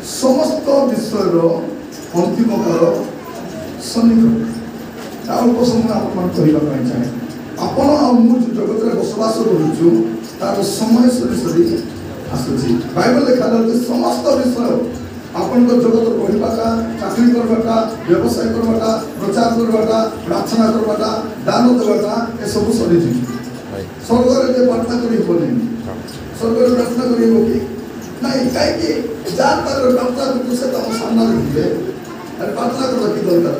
समस्त विश्वर अंतिम काल सन्निकट अल्प समय आप चाहे आपण जगत में बसवास करुचु तार समय सरी सरी आसूची बाइबल लिखा समस्त विषय आपण जगत पढ़ाटा चाकरी करवाटा व्यवसाय करवाटा प्रचार करवाटा प्रार्थना करवाटा दान देवाटा ये सब सरी स्वर्ग में प्रार्थना कर स्वर्ग में प्रार्थना कर नहीं कहीं जार पार प्रार्थना करते से तुम सामना देखिए अरे प्रार्थना करवा कि दरकार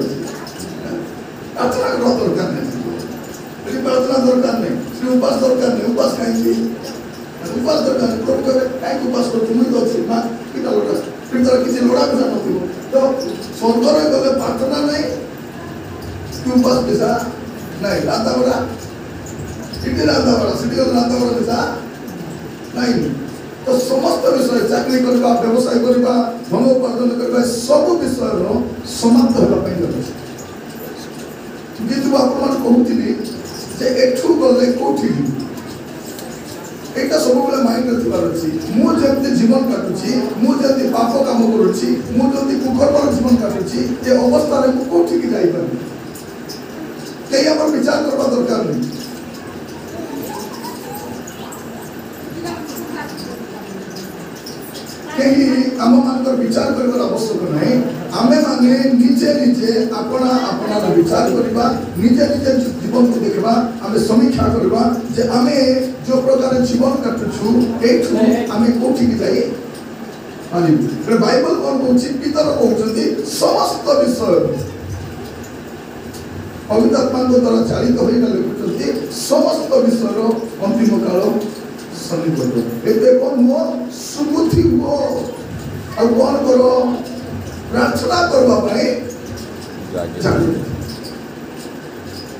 प्रार्थना करवा दरकार नहीं प्रार्थना दरकार नहीं उपास दरकार नहीं उपास कहीं उपास दरकार नहीं प्रभु कहे कहीं उपास कर तुम्हें तो अच्छी ना कि लोटा फिर तरह किसी लोड़ा भी जाना थी तो स्वर्ग में गले प्रार्थना नहीं कि उपास दिशा नहीं राधा बड़ा सिटी राधा बड़ा सिटी राधा बड़ा दिशा नहीं तो समस्त विषय चाकरी करवा व्यवसाय करवा धन उपार्जन करवा सब विषय समाप्त होगा किंतु आपन कहूली जे एठू गले कोठी एटा सब बेले माइंड रे थिबार अछि मु जेते जीवन काटुची मु जेते पाप काम करूची मु जेते कुकर्मर जीवन काटुची ए अवस्था रे मु कोठी की जाई पारि ते हमर विचार करबा दरकार नहीं कहीं आम मान विचार कर आवश्यक नहीं आमे माने निजे निजे अपना अपना विचार करवा निजे निजे जीवन को देखा आमे समीक्षा करवा जे आमे जो प्रकार जीवन काटुछु एठु आमे कोठी की जाई आनी फिर बाइबल कोन कहछि पितर कहउछंती समस्त विषय पवित्रात्मा को द्वारा चालित होइना लिखुछंती समस्त विषय अंतिम काल सन्निकट एते कोन मो सुबुद्धि हो और कौन करो प्रार्थना करवा पाए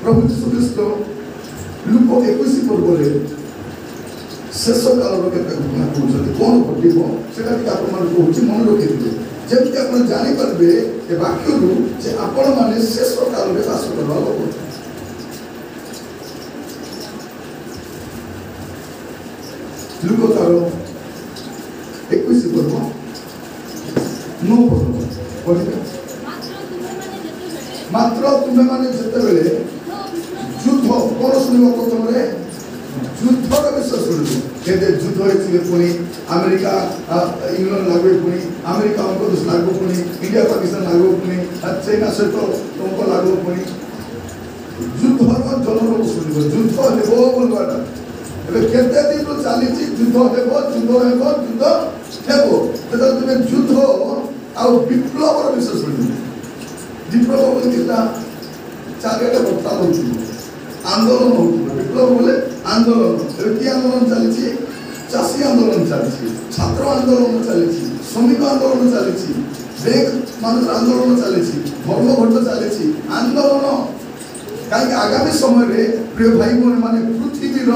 प्रभु यीशु ख्रीष्ट लुक 21 पर्वरे शेष काल केते घटना कहउछथि कोन घटिबो सेटा कि आपण मान कहउछि मन रखिथिबे जेमति आपण जानि परबे ए वाक्य रु जे आपण माने शेष काल रे वास करबा लोक लुक तारो 21 पर्व 9 पर्व पढ़िबे मात्र तुमे माने जते बेले युद्ध कोन सुनिबो प्रथम रे युद्धर विषय सुनिबो केते युद्ध होइछि पुनी अमेरिका इंग्लैंड लागबे पुनी अमेरिका हमको देश लागबो पुनी इंडिया पाकिस्तान लागबो पुनी चाइना सहित तुमको लागबो पुनी युद्धर जनर सुनिबो युद्ध हेबो बोलबाटा एबे केते दिन तो चलीछि युद्ध हेबो तेज तुम युद्ध आ विप्लव विषय शुणी विप्लव बोलता चारिटे बर्ता हो आंदोलन हो विप्लव बोले आंदोलन कि आंदोलन चली चाषी आंदोलन चली छात्र आंदोलन चली श्रमिक आंदोलन चली बैंक मान आंदोलन चली धर्मघट चली आंदोलन कहीं आगामी समय प्रिय भाई भौणी मैंने पृथ्वीर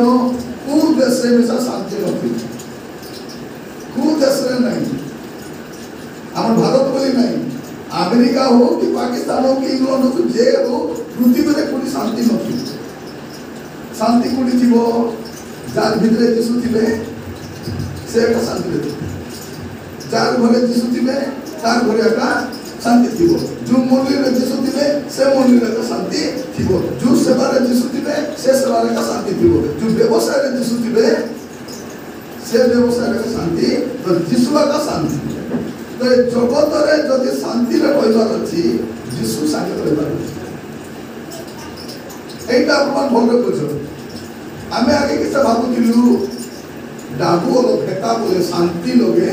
कौ देश शांति नहीं कौ देश नहीं आम भारत बोली नहीं अमेरिका हो कि पाकिस्तान हो कि इंग्लैंड हो जे हो पृथ्वी में कोई शांति नहीं शांति कोटी थी जार भितर जीशु थे से शांति जार घरे जीशु थे तार घरे एका शांति थी जो मंदिर में जीशु थे से मंदिर में शांति थी जो सेवार जीशु थे से सेवार का शांति थी जो व्यवसाय जीशु थे से व्यवसाय का शांति तो जीशु का शांति तो जगत रे जदि शांति रे रहबार अछि जीशु संगे रहबार एटा अपन भोग बुझो आमे आगे किसे भाबुथिलु डाबू और फेटा बोले शांति लोगे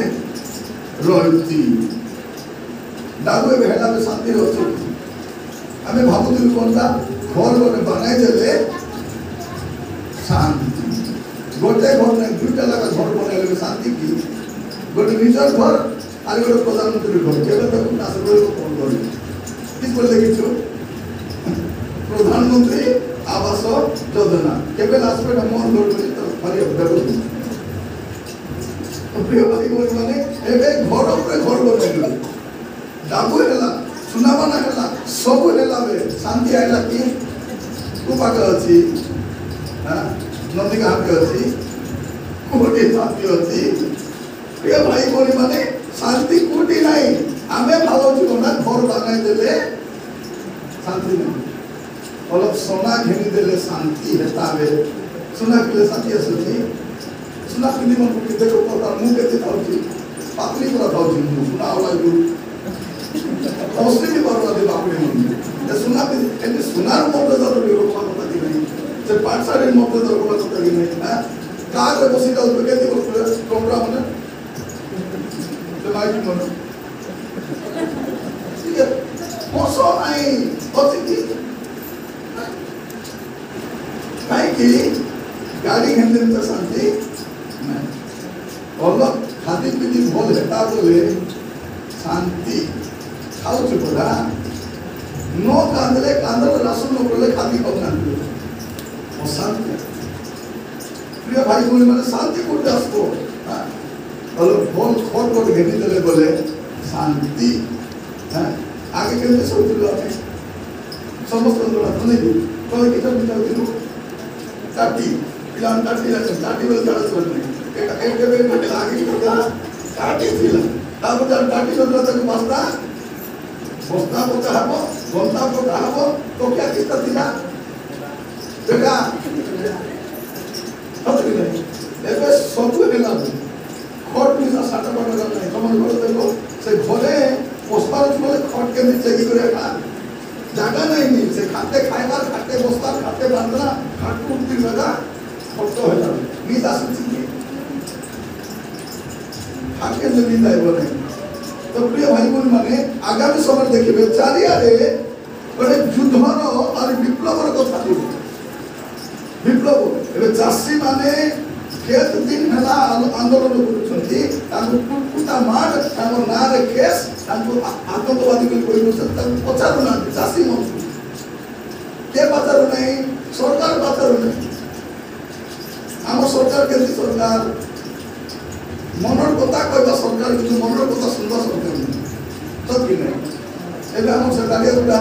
रहती डाबू भेड़ा में शांति रहती आमे भाबुथिलु कोनता घर गोटे बनाई देले शांति गोटे घर में दुटा लगा घर बनाइले शांति की गोटे निजर घर आज गोटे प्रधानमंत्री घर केबे तक नासर को फोन कर किस बोले देखियो प्रधानमंत्री आवास योजना केबे नासर का मन कर तो भारी व्यवस्था तो प्रिय भाई बोल माने एबे घर ऊपर घर बनाइले डाबू हैला सुनाबना हैला सब हैला बे शांति आइला कि को पाक अछि हां नदी घाट अछि कोटी शांति अछि प्रिय भाई बोल माने शांति कोटी ना सोना घेनी देले शांति हेता बेले सोना किले शांति आसुची सोना किनी मन को केते को तार मुंह केते खाउची पापली पूरा खाउची मुंह सोना वाला जो औसली भी बरवा दे बापले मन ए सोना के एने सोनार मत दर रो কথা কি নাই যে পাঠশালের মত দর কথা কি নাই হ্যাঁ কার বসি দাও কেতে को তোমরা মানে তো মাইকি মনে ঠিক আছে কোসো নাই অতিথি কাইকি গাড়ি ঘেন্দেন তো শান্তি নাই অল্লাহ খাদি পিদি ভল হেতা বলে শান্তি খাউছে পড়া নো কাঁদলে কাঁদলে রাসুল ন করলে খাদি খাও না অশান্তি প্রিয় ভাই বোন মানে শান্তি করতে আসতো হ্যাঁ বলো ভল খট খট ঘেটে দিলে বলে শান্তি হ্যাঁ আগে কেমনে চলছিল আপনি সমস্ত নেই কবে কিটা বিটা দিল কাটি পিলান কাটি লাগছে কাটি বলে তারা চলবে এটা একটা বের করে আগে কিটা কাটি ছিল তারপর যার কাটি চলতে তাকে বস্তা পচা হবো গন্তা পচা হবো তো কে কিটা দিলা বেটা সত্যি নাই এবে সবু হেলা খট মিশা সাটা বাটা নাই তোমার ঘরে দেখো সে ঘরে পোস্তার বলে খট কেমনি চেকি করে খা জায়গা নাই নি সে খাতে খাইবার খাতে বস্তার খাতে বাঁধনা খাট উঠতি জায়গা শক্ত হয়ে যাবে নিজ আসছে কি খাটকে যদি দেয় বলে তো প্রিয় ভাই বোন মানে আগামী সময় দেখবে চারিয়ারে গোটে যুদ্ধর আর বিপ্লবর কথা দিব বিপ্লব এবে চাষী মানে কেত দিন হেলা আন্দোলন করুଛନ୍ତି ତାଙ୍କୁ ପୁଟା ମାର ତାଙ୍କ ନାଁରେ କେସ୍ ତାଙ୍କୁ ଆତଙ୍କବାଦୀ ବୋଲି କହିଦେଉଛନ୍ତି ତାଙ୍କୁ ପଚାରୁନାହାନ୍ତି ଚାଷୀ ମନ୍ତ୍ରୀ କିଏ ପଚାରୁ ନାହିଁ ସରକାର ପଚାରୁ ନାହିଁ ଆମ ସରକାର କେମିତି ସରକାର ମନର କଥା କହିବା ସରକାର କିନ୍ତୁ ମନର କଥା ଶୁଣିବା ସରକାର ନୁହେଁ ସତ୍ୟ ନାହିଁ ଏବେ ଆମ ସେ ଗାଡ଼ିଆ ଗୁଡ଼ା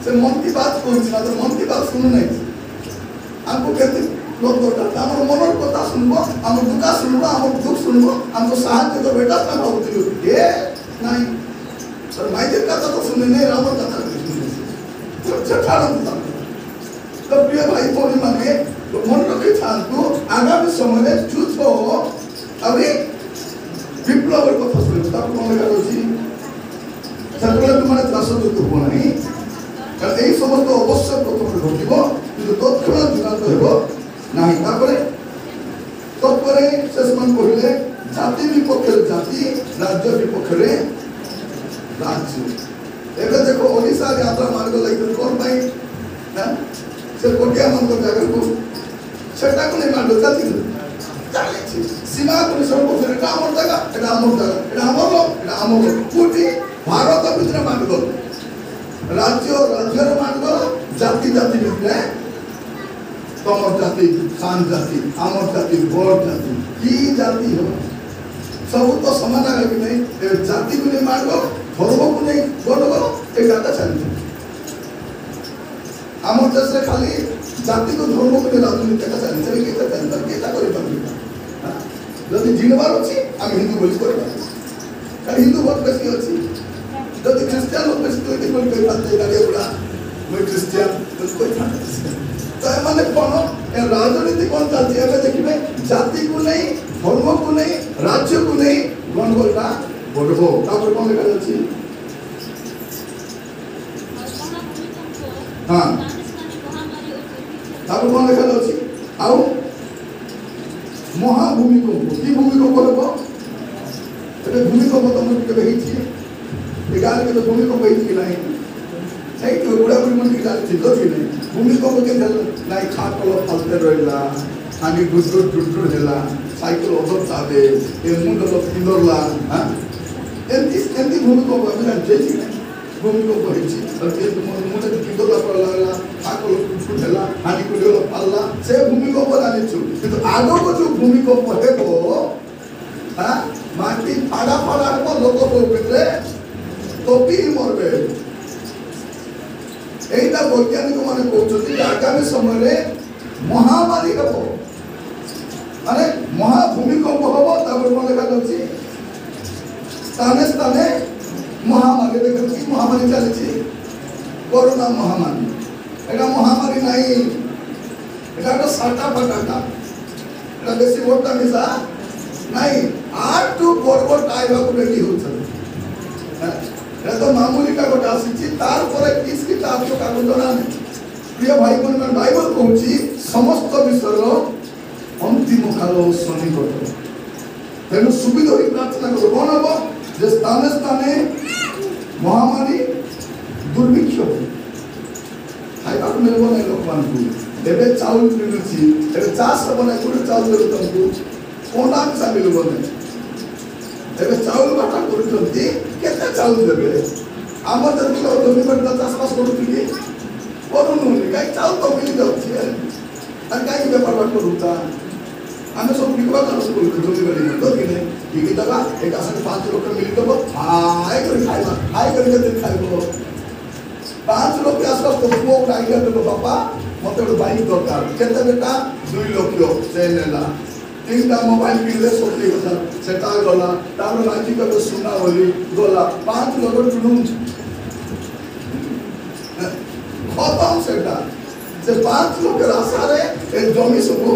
ସେ ମନ୍ କି ବାତ କହୁଛି ମାତ୍ର ମନ୍ କି ବାତ ଶୁଣୁ ନାହିଁ ଆମକୁ କେତେ लोग दरकार आम मनर कथा शुणब आम दुखा शुणब आम दुख शुणब आमको साहाଯ୍य करबे एटा हम भाबुथिलु ए नाही सर माइजर कथा तो सुने नहीं रामर कथा सुने तो छाड़न तो प्रिय भाई बोली माने मन रखे थांतु आगामी समय जुद्ध अभी विप्लव कथा सुने ताको मन लगा अछि सतले तुमने त्रास दुख हो नाही कारण এই সমস্ত অবশ্য প্রথমে ঘটিব কিন্তু তৎক্ষণাৎ যুগান্ত ହେବ नहीं तत्परे शेषमान कहले जाति विपक्ष जाति राज्य विपक्ष राज्य एबे देखो ओडिशा यात्रा मार्ग लगे कोन भाई से कोटिया मन को जगह को सेटा को नहीं मार जाति चले छी सीमा को सब को एटा हमर जगह एटा हमर लोग एटा हमर लोग कोटी भारत भीतर मार्ग राज्य राज्यर मार्ग जाति जाति भीतर तमर जाति शान जाति आमर जाति बड़ जाति की जाति हो सब तो समान आगे नहीं जाति को नहीं मारब धर्म को नहीं गढ़ब ये गाता चलते आम देश में खाली जाति को धर्म को नहीं राजनीति चलते जदि जिणवार अच्छी आम हिंदू बोली कर हिंदू बहुत बेसी अच्छी जदि ख्रीस्टियान लोग बेसी बोली गाड़िया गुड़ा मुझे ख्रीस्टियान तो माने कौन राजनीति कौन चलती है देखिए जाति को नहीं धर्म को नहीं राज्य को नहीं गणगोलटा बढ़ो तापर कौन लिखा जाच्छी हाँ तापर कौन लिखा जाच्छी आउ महाभूमिकंप की भूमिकंप हेबो एबे भूमिकंप तमन केबे हेछि ए गाल के तो भूमिकंप हेछि कि नाही नहीं तो बुढ़ा बुढ़ी मन की गाल थी तो नहीं भूमिकंप के नहीं खाटल फालते रहा हानि गुजर जुटर है साइकिल अदर चाहे ए मुंडल फिंदरला हाँ एमती भूमिकंप आम जानते भूमिकंप होती मुझे फिंदरला पड़ला खाटल फुट है हानि गुजर फालला से भूमिकंप जानी कि आग को जो भूमिकंप है हाँ माटी फाड़ा फाड़ा है लोक तपी मरबे এইটা বৈজ্ঞানিক মানে কହୁଛନ୍ତି যে আগামী সময়ে মহামারী হব মানে মহাভূমিকম্প হব তারপর মনে যাচ্ছে স্থানে স্থানে মহামারী দেখুন কি মহামারী চালিছে করোনা মহামারী এটা মহামারী নাই, এটা একটা সাটা ফাটাটা, এটা বেশি ভোটটা মিশা নাই। আর টু পর্ব টাইভাবে রেডি হচ্ছে, এটা তো মামুলি কাগজ আসিছি, তারপরে কিসকিটা আসলো কাগজ জনা নেই। প্রিয় ভাই বোন, বাইবেল কହୁଛି ସମସ୍ତ ବିଷୟର ଅନ୍ତିମ କାଳ ସନ୍ନିକଟ। ତେଣୁ ସୁବିଧା ହୋଇ ପ୍ରାର୍ଥନା କର। କ'ଣ ହବ? ଯେ ସ୍ଥାନେ ସ୍ଥାନେ ମହାମାରୀ ଦୁର୍ଭିକ୍ଷ, ଖାଇବାକୁ ମିଳିବ ନାହିଁ ଲୋକମାନଙ୍କୁ। ଏବେ ଚାଉଳ ମିଳୁଛି, ଏବେ ଚାଷ ହବ ନାହିଁ, କୋଉଠି ଚାଉଳ ଦେବେ ତମକୁ? କଣ୍ଡା ମିଶା ମିଳିବ ନାହିଁ। ଏବେ ଚାଉଳ ବାଟା କରୁଛନ୍ତି, କେତେ ଚାଉଳ ଦେବେ? ଆମର ଯଦି ଜମି ବାଡ଼ିଟା ଚାଷବାସ କରୁଥିଲି କରୁନୁ, କାହିଁକି ଚାଉଳ ତ ମିଳିଯାଉଛି, ଆଉ କାହିଁକି ବେପାର ବାଟ କରୁତା? ଆମେ ସବୁ ବିକବା ଚାଷ କରୁଛୁ, ଜମି ବାଡ଼ି କି ନାହିଁ ବିକିଦେବା, ଏକା ସାଙ୍ଗେ 5 ଲକ୍ଷ ମିଳିଦେବ, ହାଇ କରି ଖାଇବା, ହାଇ କରି କେତେ ଖାଇବ? 5 ଲକ୍ଷ ଆସପାସ ତ ପୁଅ ଗୋଟେ ଆଇଡ଼ିଆ ଦେବ, ବାପା ମତେ ଗୋଟେ ବାଇକ୍ ଦରକାର, କେତେ ବେଟା? 2 ଲକ୍ଷ, ସେ ନେଲା। 3ଟା ମୋବାଇଲ କିଣିଲେ 70,000, ସେଟା ଗଲା। ତାପରେ ମାଝି କହିବ ସୁନା ବୋଲି ଗଲା, 5 ଲକ୍ଷ ଟୁଣୁ ଖତମ। ସେଟା ସେ 5 ଲକ୍ଷ ଆଶାରେ ଏ ଜମି ସବୁ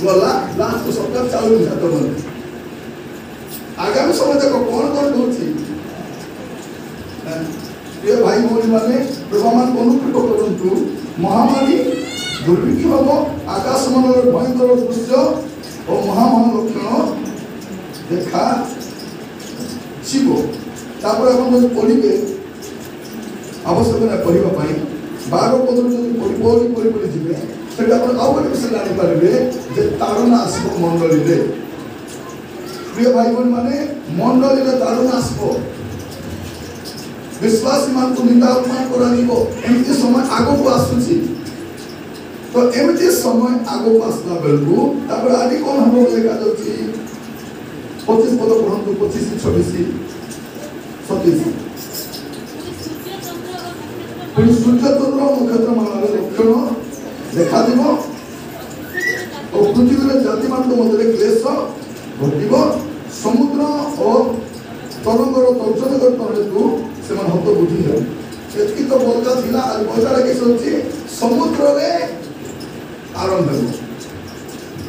ଗଲା, ଲାଷ୍ଟ ସରକାର ଚାଉଳ ନିହାତ ବନ୍ଦ। ଆଗାମୀ ସମୟ ଦେଖ କ'ଣ କ'ଣ ହଉଛି। ପ୍ରିୟ ଭାଇ ଭଉଣୀ ମାନେ, ପ୍ରଭୁମାନଙ୍କୁ ଅନୁକୂଳ କରନ୍ତୁ। ମହାମାରୀ ଦୁର୍ଭିକ୍ଷ ହବ, ଆକାଶ ମଣ୍ଡଳର ଭୟଙ୍କର ଦୃଶ୍ୟ ଓ ମହାମହାନ ଲକ୍ଷଣ ଦେଖାଯିବ। ତାପରେ ଆପଣ ଯଦି ପଢ଼ିବେ, ଆବଶ୍ୟକ ନାହିଁ ପଢ଼ିବା ପାଇଁ, 12 ଯଦି ପଢ଼ି ଯିବେ, ସେଠି ଆପଣ ଆଉ ଗୋଟେ ବିଷୟ ଜାଣିପାରିବେ ଯେ ତାଡ଼ନା ଆସିବ ମଣ୍ଡଳୀରେ। ପ୍ରିୟ ଭାଇ ଭଉଣୀ ମାନେ, ମଣ୍ଡଳୀରେ ତାଡ଼ନା ଆସିବ, ବିଶ୍ୱାସୀମାନଙ୍କୁ ନିନ୍ଦା ଅପମାନ କରାଯିବ। ଏମିତି ସମୟ ଆଗକୁ ଆସୁଛି। ତ ଏମିତି ସମୟ ଆଗକୁ ଆସିଲା ବେଳକୁ ତାପରେ ଆଜି କ'ଣ ହବ ଲେଖାଯାଉଛି? 25 ପଦ ପଢ଼ନ୍ତୁ, 25, 26, 27। ପୁଣି ସୂର୍ଯ୍ୟ ଚନ୍ଦ୍ର ନକ୍ଷତ୍ର ମାନର ଲକ୍ଷଣ ଦେଖାଯିବ ଓ ପୃଥିବୀର ଜାତିମାନଙ୍କ ମଧ୍ୟରେ କ୍ଲେଶ ଘଟିବ। ସମୁଦ୍ର ଓ ତରଙ୍ଗର ତର୍ଜନ ହେତୁ ସେମାନେ ହତବୁଦ୍ଧି ହେବେ। ଏତିକି ତ ବଲକା ଥିଲା, ଆଜି ବଲକାଟା କିଛି ହେଉଛି ସମୁଦ୍ରରେ ଆରମ୍ଭ ହେବ।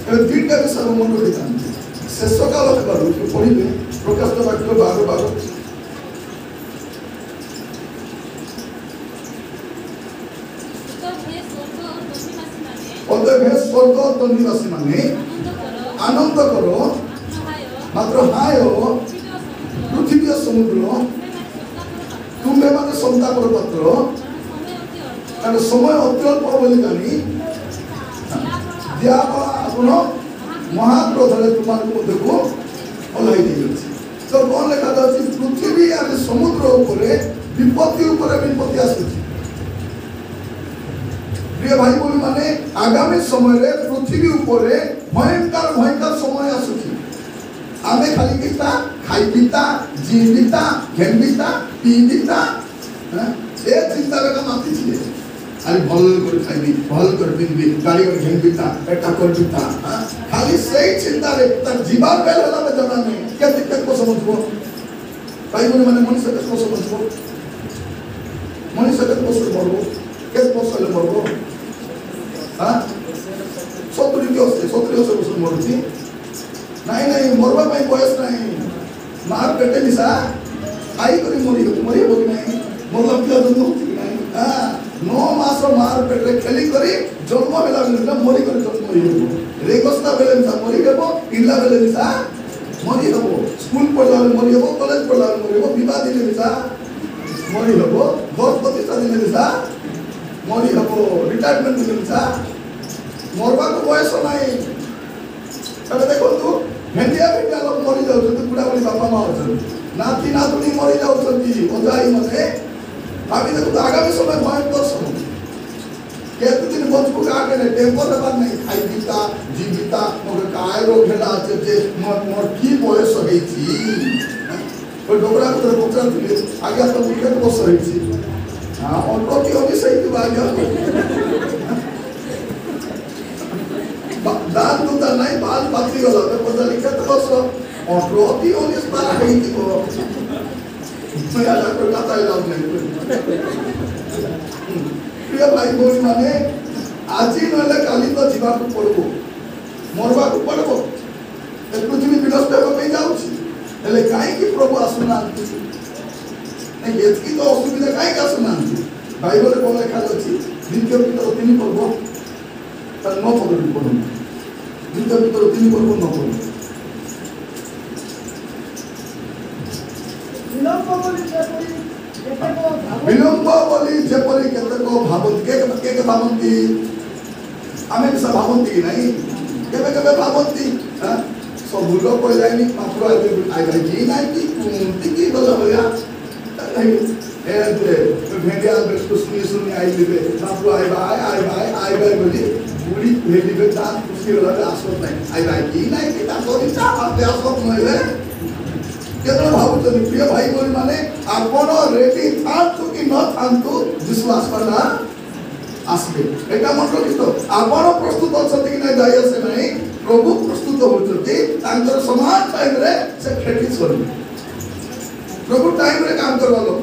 ଏବେ 2ଟା ବିଷୟ ମନେ ରଖିଥାନ୍ତି। ଶେଷ କାଳ ହେବାରୁ ପଢ଼ିବେ ପ୍ରକାଶିତ ବାକ୍ୟ 12:12। ଅତଏବ ହେ ସ୍ୱର୍ଗ ତ ନିବାସୀ ମାନେ ଆନନ୍ଦ କର, ମାତ୍ର ହାୟ ପୃଥିବୀ ସମୁଦ୍ର, ତୁମ୍ଭେମାନେ ସନ୍ତାପର ପାତ୍ର, କାରଣ ସମୟ ଅତି ଅଳ୍ପ ବୋଲି ଜାଣି ଦିଆବା ଆପଣ ମହାକ୍ରୋଧରେ ତୁମମାନଙ୍କ ମଧ୍ୟକୁ ଓହ୍ଲାଇ ଦେଇଅଛି। ତ କ'ଣ ଲେଖାଯାଉଛି? ପୃଥିବୀ ଆମେ ସମୁଦ୍ର ଉପରେ ବିପତ୍ତି ଉପରେ ବିପତ୍ତି ଆସୁଛି। ପ୍ରିୟ ଭାଇ ଭଉଣୀ ମାନେ, ଆଗାମୀ ସମୟରେ ପୃଥିବୀ ଉପରେ ଭୟଙ୍କର ସମୟ ଆସୁଛି। ଆମେ ଖାଲି କିତା ଖାଇବିତା, ଜିବିତା, ଘେନବିତା, ପିଇବିତା, ଏ ଚିନ୍ତାରେ ମାତିଛି। ଆଜି ଭଲ করে খাইবি, ভাল করে পিনবি, গাড়ি করে ঘেনবিতা, এটা করবিতা, খালি সেই চিন্তারে তার জীবন বেল হলাবে জানা নেই। কেতে বছর বসব ভাই বোন মানে, মনীষ কেতে বছর বসব, মনীষ কেতে বছর মরব, কেতে বছর হলে মরব? 70 কি আছে, 70 বছর মরুছি। নাই নাই, মরবা পাই বয়স নাই। মার পেটে মিশা খাই করে মরিব কি নাই? মরলাম কি জন্ম হচ্ছে কি নাই? 9 মাস মার পেটে খেলি করে জন্ম বেলা বেলা মরি করে জন্ম হয়ে যাব। রেগস্তা বেলে মিশা মরি যাব, ইল্লা বেলে মিশা মরি হব। স্কুল পড়লা মরি হব, কলেজ পড়লা মরি হব, বিবাহ দিলে মিশা মরি হব, ঘর প্রতিষ্ঠা দিলে মিশা মরি হব, রিটায়ারমেন্ট দিলে মিশা মরବାକୁ ବୟସ ନାହିଁ। ତାହେଲେ ଦେଖନ୍ତୁ, ଭେଣ୍ଡିଆ ଲୋକ ମରି ଯାଉଛନ୍ତି, ବୁଢ଼ା ବୁଢ଼ୀ ବାପା ମା ଅଛନ୍ତି, ନାତି ନାତୁଣୀ ମରି ଯାଉଛନ୍ତି, ଅଜାଇ ମାନେ। ଭାବି ଦେଖନ୍ତୁ, ଆଗାମୀ ସମୟ ଭୟଙ୍କର ସମୟ। କେତେ ଦିନ ବଞ୍ଚବୁ କାହାକେ ନାହିଁ, ଟେମ୍ପୋ ଦେବାର ନାହିଁ। ଖାଇବିତା, ଜୀବିତା, ମୋର କାଏ ରୋଗ ହେଲା ଅଛି ଯେ ମୋର କି ବୟସ ହେଇଛି। ଡୋବରା ଭିତରେ ପଚାରୁଥିଲି, ଆଜ୍ଞା ତମକୁ କେତେ ବର୍ଷ ହେଇଛି? 18 କି 19 ହେଇଥିବ ଆଜ୍ଞା। दान दुता नहीं, बाल पाती गला तो पता लिखा तो बस 18 की 19 बार है ही तो मैं आला को कथा ही लाभ नहीं। प्रिय प्रिय भाई भौणी माने आज ना काली तो जीवा पड़ो मरवा पड़ो पृथ्वी विनष्ट होगा जाऊँगी कहीं प्रभु आसुना एतकी तो असुविधा कहीं आसुना बाइबल कौन लेखा अच्छी द्वितीय पितर 3 पर्व तार 9 पद पढ़ू द्वितीय पितर 3 पर्व 9 पद विलंब बोली जेपरी केतेक भावंती के भावंती आमे सब भावंती कि नहीं केबे भावंती सब लोग कहलानी मात्र आइ जी नहीं कि कुंती की गला होया भेड़िया सुनी आई लिबे मात्र आई बाय बोली बुढ़ी भेलिबे दान खुशी होला आसत नहीं आई बाय जी नहीं कि ताको इच्छा आते आसत नइले केतन भावुचनी प्रिय भाई बोली माने आपण रेडी थांतु कि न थांतु विश्वास करना आसबे एटा मन रखितो आपण प्रस्तुत अछति कि नै जाय आसे नै प्रभु प्रस्तुत होचति तांकर समान टाइम रे से खेती छोड़ी प्रभु टाइम रे काम करवा लोक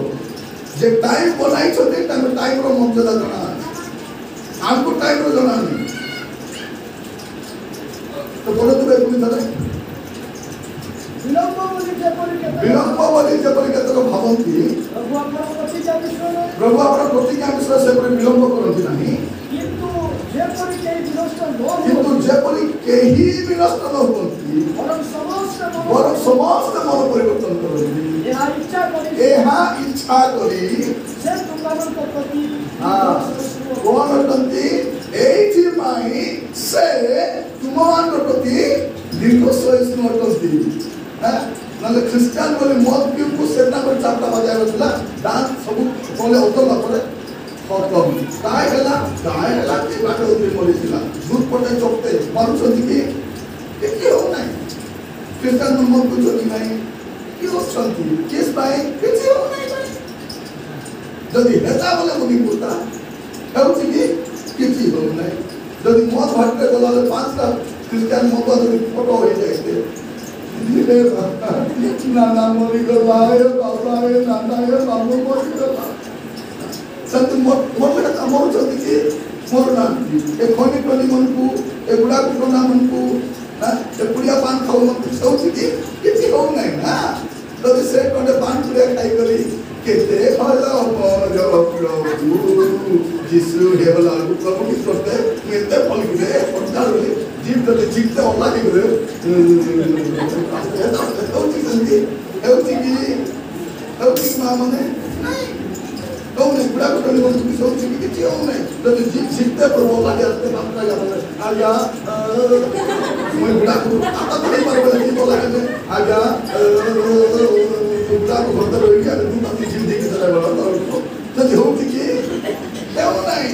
जे टाइम बनाई छथि तांकर टाइम रो मर्यादा जणा हमको टाइम रो जणा नै तो बोलो तो बेकुनी था विलंब बोली जेपरी केतक भावंती प्रभु आपन प्रतिज्ञा विश्वास से विलंब करंती नाही किंतु जेपरी केही विनष्ट न होती बरं समस्त मन परिवर्तन करंती एहा इच्छा करी से तुमମାନଙ୍କ प्रति कौन अटंती एठी माई से तुमମାନଙ୍କ प्रति दीर्घ सहिष्णु अटंती नले क्रिश्चियन बोले मत पिउ को सेना पर चापटा बजाय बसला डांस सब बोले उतरला परे खत्म काय हला के बाटे उतरी मरिसिला दूध पटे चोकते मारुछंती कि की हो नाही क्रिश्चियन मन को जोनी नाही की हो छंती किस बाय किछि हो नाही जदि हेता बोले मुनि पुता हेउछि कि किछि हो नाही जदि मत भाटे गलाले 5टा क्रिश्चियन मत जदि फोटो हो जायते नाना मोरी करवाए बाबा रे नाना रे बाबू मोरी करवा संत मोर में मोर जति के मोर ना ए खोनी टोनी मन को ए बुढ़ा कुटोना मन को ना ए पुड़िया पान खाओ मन को सौची की किछि हो नहीं ना तो से टोने पान पुड़िया खाई करी केते भला जो प्रभु जिसु हेबला प्रभु की करते केते फल के पड़ता रे जीव तो जीवते होला के रे औची मां मने नहीं तो ने बुढ़ा को नहीं बोलती सोच की किसी हो नहीं तो जीव सीखते पर बोला के आते बाप का बोले आजा मैं बुढ़ा को आता नहीं पर बोले की बोला के आजा बुढ़ा को भक्त रह गया तू अपनी जीव देखी तरह बोला तो जो की है नहीं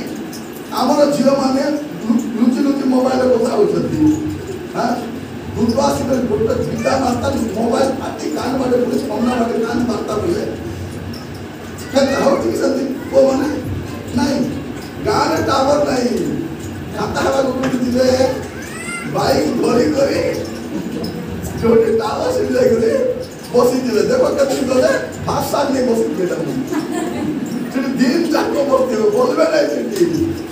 हमारा जीव माने लुचि मोबाइल को होती हां दूरवासी में गोटे पिता माता मोबाइल पाटी कान वाले पुलिस फोन वाले कान मारता बोले कहता हो ठीक है वो माने नहीं गान टावर नहीं खाता हवा को दिले बाइक धरी करे छोटे टावर से ले गए बसी दिले देखो कति गले फास्ट साथ नहीं बसी बेटा सेठी दिन जाको बसते बोलबे नहीं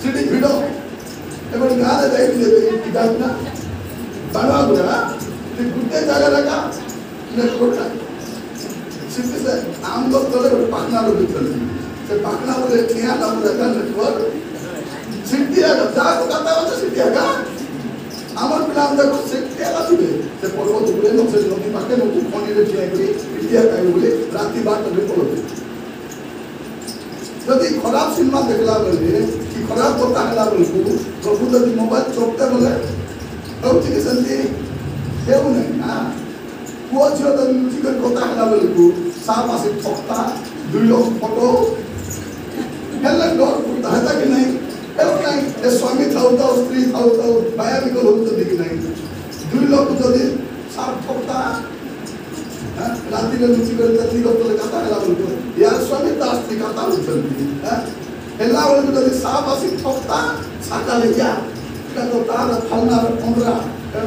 सेठी भिड़ एबे गान जाई दिले पिता ना बनवा गुरा ते गुटे जागा लगा ने कोटा सिद्धि से आम लोग तले पाखना रो बिचल से पाखना बोले ठिया ना बोले का नेटवर्क सिद्धि आगा जाको कता हो सिद्धि आगा आमर पिला हम देखो सिद्धि आगा दिबे से पर्व दुबरे न से नदी पाके न कोनी रे ठिया करी सिद्धि आगा बोले राती 12 बजे पड़ो जदि खराब सिनेमा देखला बोले कि खराब कथा हला बोलू प्रभु जदि मोबाइल चोकते बोले औची के संति हेउ नहीं ना को छियो त लुचि कर कथा हला बोलू साफ आसे ठोकता दुई लोग फोटो हेले डर पुता है कि नहीं हेउ नहीं ए स्वामी थाउ तो स्त्री थाउ तो बाया भी को होत दिख नहीं दुई लोग जदि साफ ठोकता राती में लुचि कर तत्ली को तो कथा हला बोलू यार स्वामी दास की कथा उछलती हेला बोलू जदि साफ आसे ठोकता साका ले जा तो तार फलना पंद्रा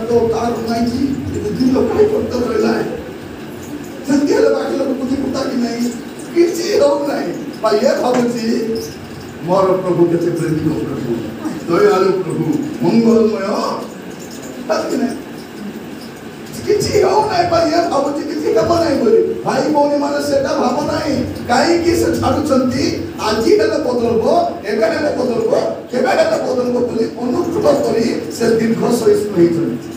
तो तार नाइजी ये दिन लोग काय करते रहला है संख्या ले बाकी लोग कुछ पता कि नहीं किसी हो नहीं भाई ये भाबुची मोर प्रभु केते प्रेमी प्रभु दयालु प्रभु मंगलमय किसी हो नहीं पर ये भाव किसी का नहीं बोली भाई भौणी माने सेटा भाव नहीं काई कि से छाडु छंती आजी हेले बदलबो एबे हेले बदलबो केबे हेले बदलबो बोली अनुग्रह करी से दीर्घ सहिष्णु होई छंती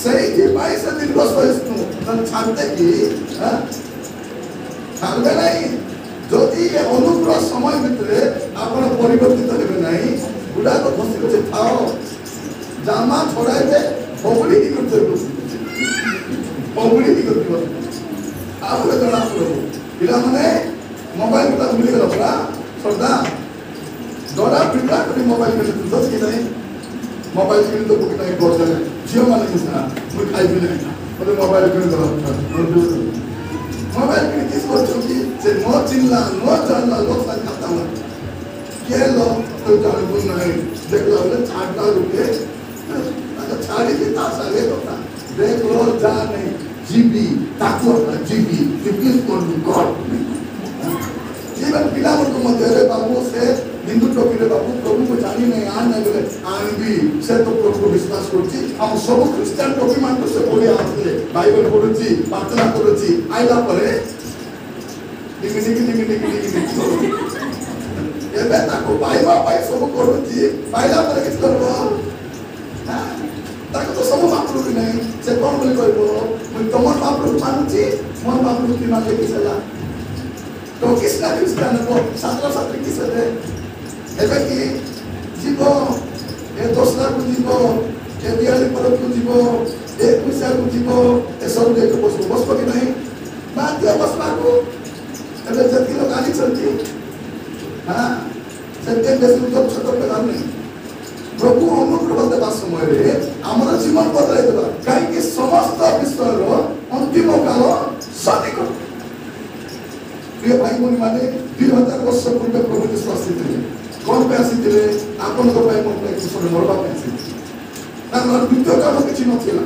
सही जे भाई से दीर्घ सहिष्णु तन छाडते कि छाडबे नहीं যদি এই অনুগ্রহ সময় ভিতরে আপনার পরিবর্তিত হবে নাই বুড়া তো বসে বসে থাও জামা ছড়াইবে বগড়ি কি করতে বগড়ি কি করতে আপনি জনা পড়ব পিলা মানে মোবাইল টা ভুলি গেল পড়া সর্দা দরা পিলা করে মোবাইল কে দস কি নাই মোবাইল কিনে তো বুক নাই বড় জায়গা জিও মানে না মুই খাইবি না বলে মোবাইল কিনে দাও मोबाइल में किस बात होगी से नो चिल्ला नो जानला लोग सब खाता हूँ क्या लोग तो जान बुन नहीं देख लो ले छाटा रुके अच्छा छाड़ी की तासा ले तो ना देख लो जान नहीं जीबी ताकू अपना जीबी जीबी कौन गॉड जीवन पिला को मत दे बाबू से हिंदू टोपी रे बाबू प्रभु को जानी नहीं आन नहीं बोले आन भी से तो प्रभु को विश्वास करती हम सब क्रिश्चियन टोपी मान से बोले आते बाइबल पढ़ुची प्रार्थना करूची आइला परे डिमिनिकी एबे ताको बाइबल पाई सब करूची बाइला परे किस करबो ताको तो सब बापरू भी नहीं से कौन बोले कहबो मैं तमन बापरू मानुची मन बापरू की माने किसला तो किसका क्रिश्चियन को छात्र छात्री किसले एबे की जीव ए दोसरा को जीव ए दियाली परब को जीव ए पूजा को जीव ए सब देख बस कि नहीं बात दिया बसला को एबे जति लोग आनी चलती हां सत्य बेसी तो छोट प्रकार नहीं प्रभु अनुग्रह देवा समय रे हमर जीवन बदलाई देबा काई कि समस्त विश्व रो अंतिम काल सदिक प्रिय भाई भौणी माने 2000 वर्ष पूर्व प्रभु विश्वास थे कौन पे आसीथिले आपन को भाई मन पे कुछ मरबा पे आसीथिले तार द्वितीय काम किछि नथिला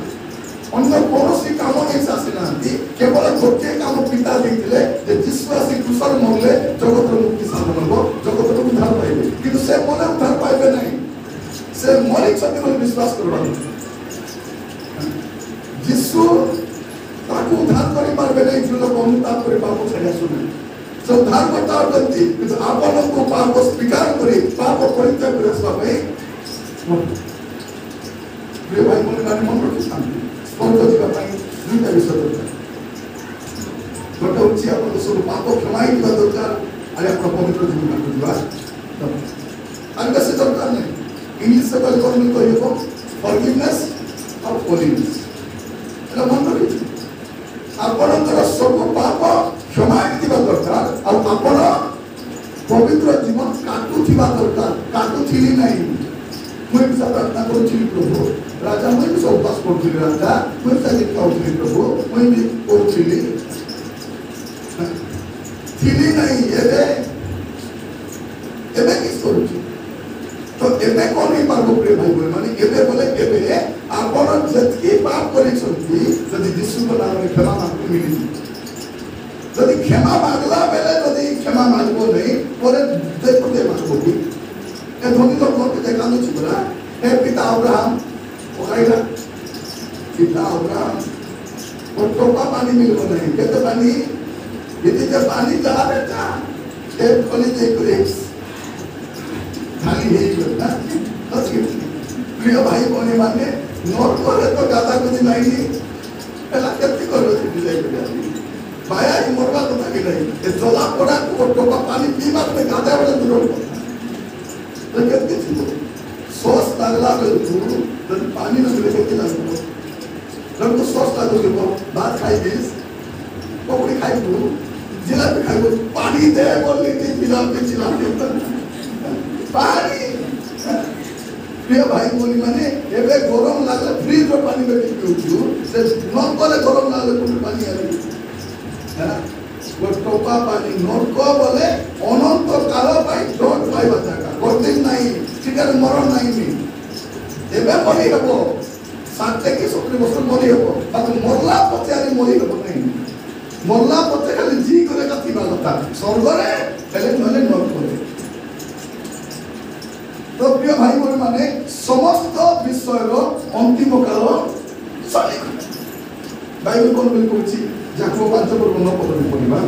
अन्य कोनोसी काम नै आसीनांती केवल गोटे काम पिता देथिले जे विश्वासी कुशल मरले जगतर मुक्ति साधन हो जगतर उद्धार पाइबे किंतु से मने उद्धार पाइबे नै से मरि छथि बोली विश्वास करबा यीशु ताकू उद्धार करि पारबे नै जो लोक अनुताप करि बाबू छाया सुने से उद्धार करता होती किंतु आपन को पाप स्वीकार करी पाप परित्याग करे सबै प्रिय भाई मन माने मन रखि शांति स्वर्ग जीवा पाई दुईटा विषय दरकार गोटे होची आपन सब पाप क्षमाई दिबा दरकार आले आपन पवित्र जीवन को दिबा और बेसी दरकार नहीं इंग्लिश से कल कोन कहबो फॉरगिवनेस और होलीनेस एला मन रखि आपनकर सब पाप क्षमा दिबा दरकार और आपण पवित्र जीवन काटू थिबा दरकार काटू थिली नहीं मुई भी प्रार्थना करूची प्रभु राजा मुई भी उपवास करथि राजा मुई साजित खाउथि प्रभु मुई भी करथिली थिली नहीं एबे किस करूची तो एबे कोन ही पारबो प्रिय भाई बोले माने एबे बोले एबे आपण जतकी पाप करिसथि यदि यीशु को नाम में क्षमा मांगते मिली यदि क्षमा मांगला बेले यदि क्षमा मांगबो नहीं परे देखो दे मांगबो की ए धनी लोग को देखानो छी बरा ए पिता अब्राहम ओकरा पिता अब्राहम और टोपा पानी मिलबो नहीं केते पानी यदि जे पानी जा बेटा ए कोनी जे ग्रेस खाली हे गला असि प्रिय भाई बोने माने नोट करे तो गाता कुछ नहीं पहला केते करो दिले बेटा पाया ही मरवा तो ताकि नहीं ये जोला पड़ा को टोपा पानी पीवा में गाता बड़ा दूर तो कहते थे सॉस लागला तो पानी न मिले के लागलो जब तो सॉस लागो के बात खाई दिस पकड़ी खाई दो जिला पे खाई पानी दे बोली थी पिला पे चिल्ला के पानी प्रिय भाई बोली माने एबे गरम लागले फ्रिज रो पानी में पिउछु से न कोले गरम लागले कोन पानी आले टोपा पानी नरक बोले अनंत काल डोट पाइबा जागा गोटे नहीं ठीक मरण नहीं एबे मरी हेबो 60 की 70 वर्ष मरी हेबो बात मरला पचारे मरी हेबो नहीं मरला पचे खाली जी करे का थिबा कथा स्वर्ग रे हेले नले नरक रे अंतिम काल सरीगला बाइबल कौन बोली कहछि याकूब 5 पर्व 9 पद में पढ़िबा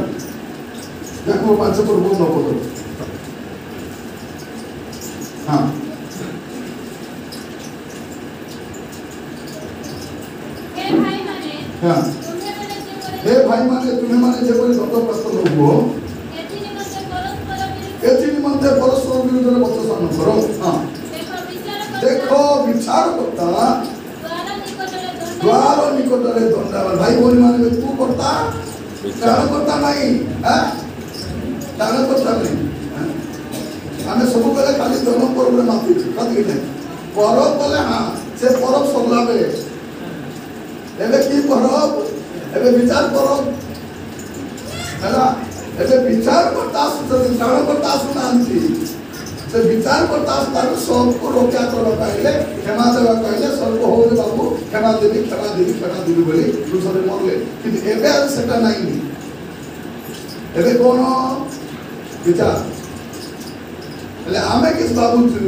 याकूब 5 पर्व 9 पद हां हां हे भाई माने तुम्हें माने जेपरि दत्तप्रस्त लोगो एथि निमंते परस्पर विरुद्ध बचन करो हां देखो विचार करता द्वार निकटरे दंडावान भाई बोली माने तू करता कान करता नहीं हां कान करता नहीं हमें सब बेले खाली जन्म पर्व रे माफी कथि नहीं पर्व बोले हां से पर्व सरला बेले एबे की पर्व एबे विचार पर्व हैला एबे विचार करता सुन कान करता सुनांती से विचार करता तार सब को रोक्या कर पाइले क्षमा देवा कहले सब को हो रे बाबू क्षमा देवी बोली दूसरे मरले कि एबे सेटा नहीं एबे कोन विचार એટલે આમે કિસ બાબુ છું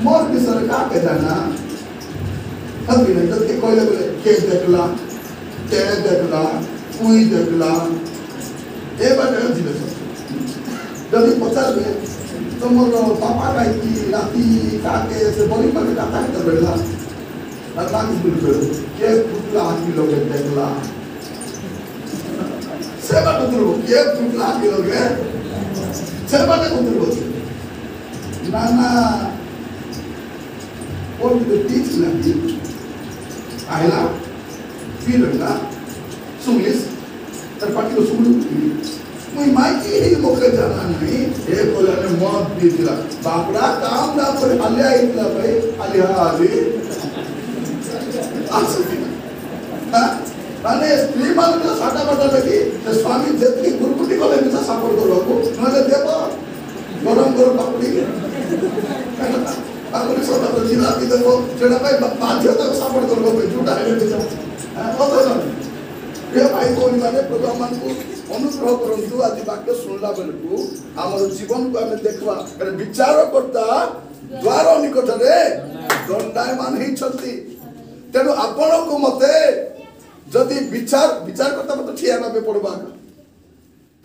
મોર વિસર કા કે જાના હબી ને તો કે કોઈલે બોલે કે દેખલા ઉઈ દેખલા એ બાટે જીવે যদি পচারবে তোমার পাপা কাইকি রাতি কাকে সে বলি পাকে কাটা করতে বেলা আর বাকি বলবে কে পুতলা হাকি লোকে দেখলা সে বাটে তুলবো কে পুতলা হাকি লোকে সে বাটে তুলবো Nana, what did the teach Nanti? Ayla, Firna, Sungis, terpakai Sungis. Mui maiki ini moke jalan ni, kalau ni muat dia bapra काम ना पर आलिया इतना भाई आलिया आली, आसुदी. माने स्त्री मालूम है साटा बाटा लगी, तो स्वामी जितनी गुरुकुटी को लेने से सपोर्ट करो को, माने देखो गरम पापड़ी पापड़ी सोता तो जिला की तो जेड़ा भाई बाध्यता को सपोर्ट करो पे झूठा है बेटा होता ना ये भाई को माने प्रोग्राम को अनुग्रह करंतु आज वाक्य सुनला बेलकु हमर जीवन को हमें देखवा विचार करता द्वार निकट रे दंडाय मान ही चलती तेनु आपण को मते जदि विचार करता मत ठिया ना पे पड़बा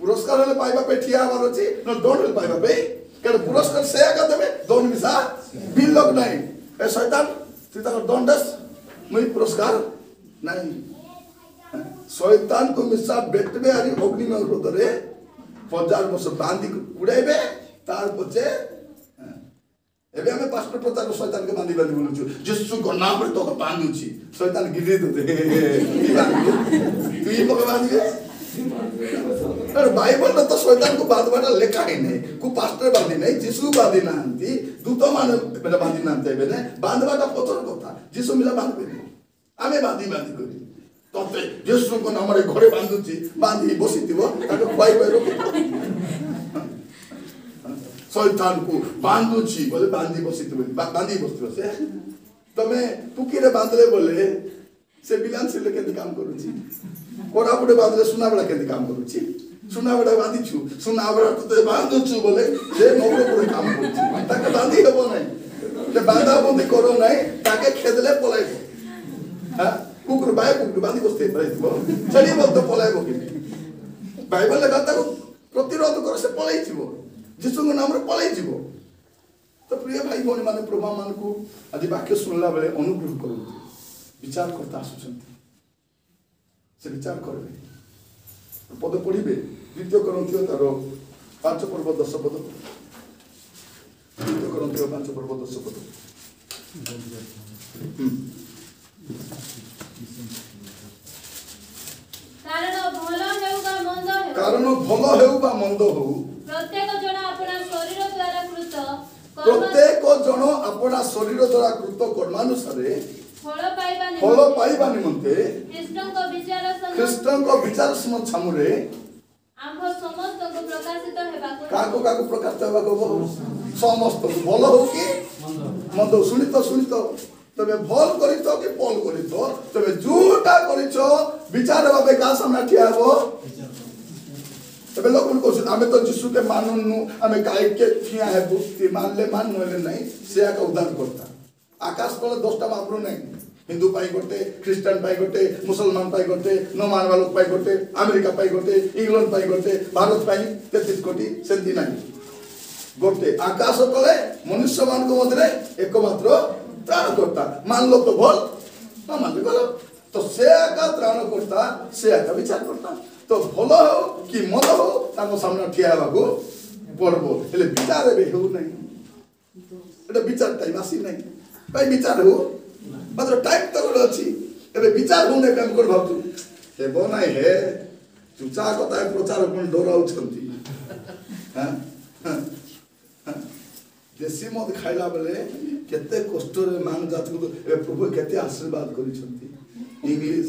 पुरस्कार ले पाइबा पे ठिया हमार अछि न दंड ले पाइबा पे केन पुरस्कार से आका देबे दंड मिसा बिल लग नहीं ए शैतान तू त दंडस मई पुरस्कार नहीं शैतान को मिसा बेटबे आरी अग्नि में रोदरे 50 वर्ष बांधी उड़ाइबे तार पछे एबे हमें पास्टर प्रचार को शैतान के बांधी बोलु छु यीशु को नाम पर तो बांधु छी शैतान गिरे दे तू ई मके बांधी अरे बाइबल में तो शैतान को बांधवाटा लेखा ही नहीं को पास्टर बांधी नहीं जिसु बांधी नांती दूतो माने बेटा बांधी नांते बेने बांधवाटा पथर कथा जिसु मिला बांधबे आमे बांधी करी तते जिसु को हमरे घरे बांधुची बांधी बसितिबो ताके खुआई पाइरो शैतान को बांधुची बोले बांधी बसितिबो बांधी बसितिबो से तमे पुकीरे बांधले बोले से बिलान से लेके काम करूची कोरापुटे बांधले सुनाबड़ा के काम करूची सुनाबड़ा बांधी छु सुनाबड़ा तो बांधु छु बोले से नौरो पुरे काम करूची ताके बांधी हेबो नहीं ले बांधा बंदी करो नहीं ताके खेदले पलाइबो हां कुकुर बांधी बसते पलाइबो चली बोल तो पलाइबो कि बाइबल लगाता को प्रतिरोध करो से पलाइजिबो जिसु को नाम रे पलाइजिबो तो प्रिय भाई भौणी माने प्रभु मान को आज वाक्य सुनला बेले अनुग्रह करू विचार करता आसुचंती से विचार करबे पद पढ़िबे द्वितीय कोरिन्थियो तारो 5 पर्व 10 पद द्वितीय कोरिन्थियो 5 पर्व 10 पद कारण भल हेउ बा मंद हो प्रत्येक जन अपना शरीर द्वारा कृत कर्मानुसारे फल पाइबा निमंते ख्रीष्टन को विचार सुन छामुरे आम्भ समस्त को प्रकाशित हेबाको काको प्रकाशित हेबाको समस्त भल हो कि मंद सुनी तो तबे भल करितो कि पल करितो तबे झूठा करितो विचार भाबे का सामने ठिया हो तबे लोग को हमें तो यीशु के माननु हमें गाय के ठिया है बुद्धि मान ले मान नले नहीं से का उद्धार करता आकाश तले 10टा महाप्रभु नहीं हिंदू पाई गोटे ख्रीस्टान पाई गोटे मुसलमान पाई गोटे न मानवा लोक पाई गोटे अमेरिका पाई गोटे इंग्लैंड पाई गोटे भारत पाई 33 कोटी सेंती नहीं गोटे आकाश तले मनुष्य मान को मध्य एकमात्र त्राणकर्ता मान लो तो भल ना मान लो तो से आका त्राणकर्ता से आका विचार करता तो भल हो कि मद हो ताको सामने ठिया हेबाकू पड़बो हेले विचार एबे हो नहीं एटा विचार टाइम आसी नहीं भाई विचार हो मात्र टाइम तो गोटे अच्छी एबे विचार हो नहीं काम कर भाबतु हेबो नाही हे चुचा कथा प्रचार कोन डराउ छंती हां देसी मद खाइला बेले केते कष्ट रे मान जात को ए प्रभु केते आशीर्वाद करि छंती इंग्लिश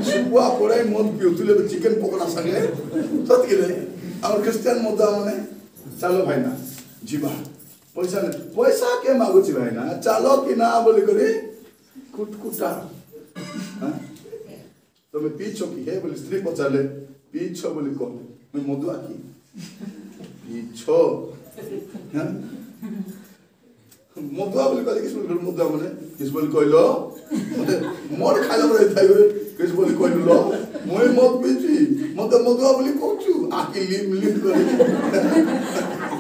सुबुआ पड़े मद पिउतले चिकन पकोड़ा संगे सत के रे और क्रिश्चियन मुद्दा माने चलो भाई ना जीवा पैसा नहीं पैसा के मागु छी भाई ना चलो कि ना बोली करी कुटकुटा हां तो मैं पीछो की है बोली स्त्री पचाले पीछो बोली कौन मैं मधुआ की पीछो हां मधुआ बोली कहले किस बोली मधुआ माने किस बोली कहलो मोर खाइला रे थाइबे किस बोली कहलो মই মদ পিছি মদ মধুয়া বলি কইছু আকি লিম করে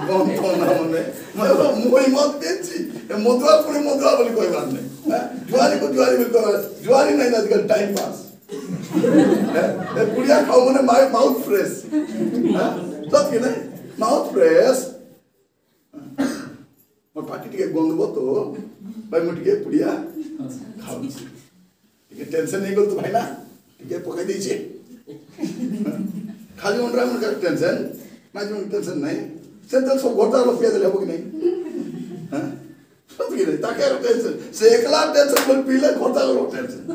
কোন কোন মানে মই মদ পিছি মধুয়া পুরি মধুয়া বলি কইবার নাই জুয়ারি को জুয়ারি বলি কইবার জুয়ারি নাই আজকাল টাইম পাস এ পুরিয়া খাও মানে মাউথ ফ্রেশ তো কি না মাউথ ফ্রেশ ମୋ ପାଟି ଟିକେ ଗନ୍ଧବ ତ ଭାଇ ମୁଁ ଟିକେ ପୁଡ଼ିଆ ଖାଉଛି ଟିକେ ଟେନସନ୍ ହେଇଗଲ ତ ଭାଇ ନା ଟିକେ ପକାଇ ଦେଇଛେ ଖାଲି ଅଣ୍ଡରା ମୋର କାହାର ଟେନସନ୍ ମାଝି ମୋର ଟେନସନ୍ ନାହିଁ ସେ ତ ସବୁ ଘରଟା ପିଆ ଦେଲେ ହବ କି ନାହିଁ ହଁ ସତ କି ନାହିଁ ତାକେ ଟେନସନ୍ ସେ ଏକଲା ଟେନସନ୍ ବୋଲି ପିଇଲେ ଘରଟା ଟେନସନ୍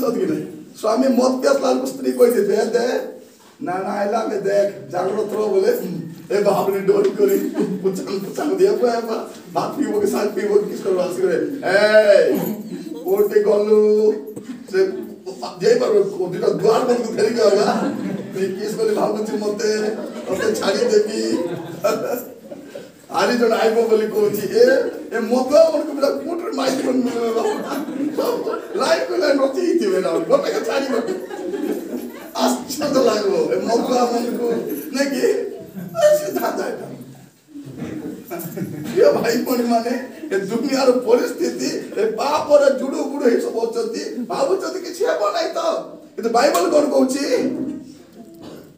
ସତ କି ନାହିଁ ସ୍ୱାମୀ ମଦ ପିଆସ ଲାଲକୁ ସ୍ତ୍ରୀ କହିଦେବେ ଦେ ନା ନା ଆଇଲା ଆମେ ଦେଖ ଜାଗ୍ରତ ରହ ବୋଲେ ए बाप ने डोरी करी पुछांग दिया पे बात पीबो के साथ पीबो किस करवा आसी करे ए ओटे गलु से जे पर कोदिटा द्वार बंद कर देरी गया किस बोले भाबुची मते ओते छाड़ी देबी आरी जण आइबो बोली कोची ए मतो मन को बिना कोटर माइक बन मिले बाबा लाइफ को लाइन रोती थी बेटा गोटे का छाड़ी मत आश्चर्य लागो ए मतो मन को नहीं कि ये भाई कोन माने ए दुनियार परिस्थिति ए बाप रे जुडु गुडु हे सब होचती भाबुचती कि छेबो नाही तो ए तो बाइबल कोन कहूची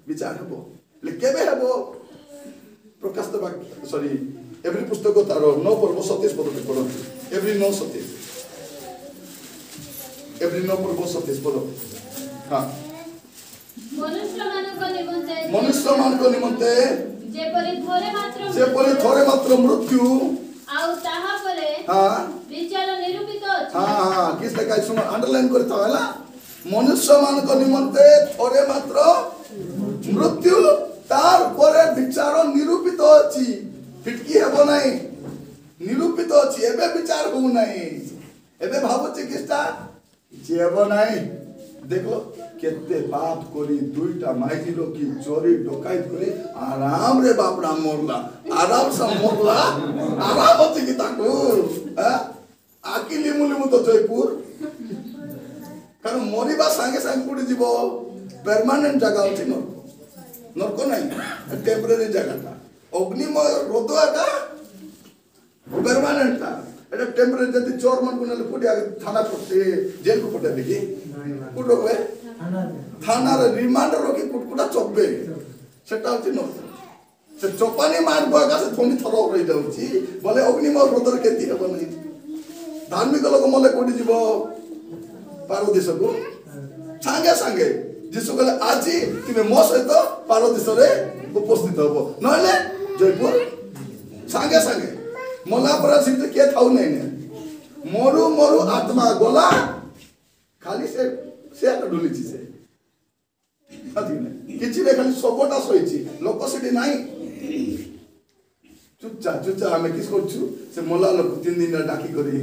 विचार हबो ले केबे हबो प्रकाश तो सॉरी एवरी पुस्तक तार 9 पर्व 27 पद के पढो एवरी 9 27 एवरी 9 पर्व 27 पद हां मनुष्य मान को निमंते जेपरि थोरे मात्र मृत्यु आउ ताहा परे हां विचार निरूपित अछि हां किस लेखा सुनो अंडरलाइन करता हैला मनुष्य मान को निमंते थोरे मात्र मृत्यु तार परे विचार निरूपित अछि फिटकी हेबो नाही निरूपित अछि एबे विचार हो नाही एबे भाबुची किस्ता जेबो नाही देखो केते पाप करी दुईटा माइजी लोग की चोरी डकायत करी आराम रे बाप राम मोरला आराम से मोरला आराम होती की ताकू आकिली मुली मु तो जयपुर कारण मोरीबा संगे संग पुडी जीवो परमानेंट जगह होती नरको नहीं टेम्परेरी जगह था अग्निमय रोदवा का परमानेंट था एटा टेम्परेरी जति चोर मन को नले पुडी थाना पटे जेल को पटे देखी कुटो वे थाना रे रिमांड रोकी कुटकुटा चोबे सेटा होती न से चोपानी मार बगा से थोनी थरो रही जाउची बोले अग्निमय रोदर केती हेबो नहीं धार्मिक लोक मले कोडी जीवो पारदेश को संगे संगे जिसु कहले आजी तुमे मो सहित पारदेश रे उपस्थित हबो नले जयपुर संगे संगे मला पर सिद्ध के थाउ नहीं ने मोरु मोरु आत्मा गोला खाली से डुली छी से अथि ने किछि रे खाली सबटा सोइछि लोक सेठी नाही चुच्चा हमें किस करछु से मला लोक 3 दिन डाकी करी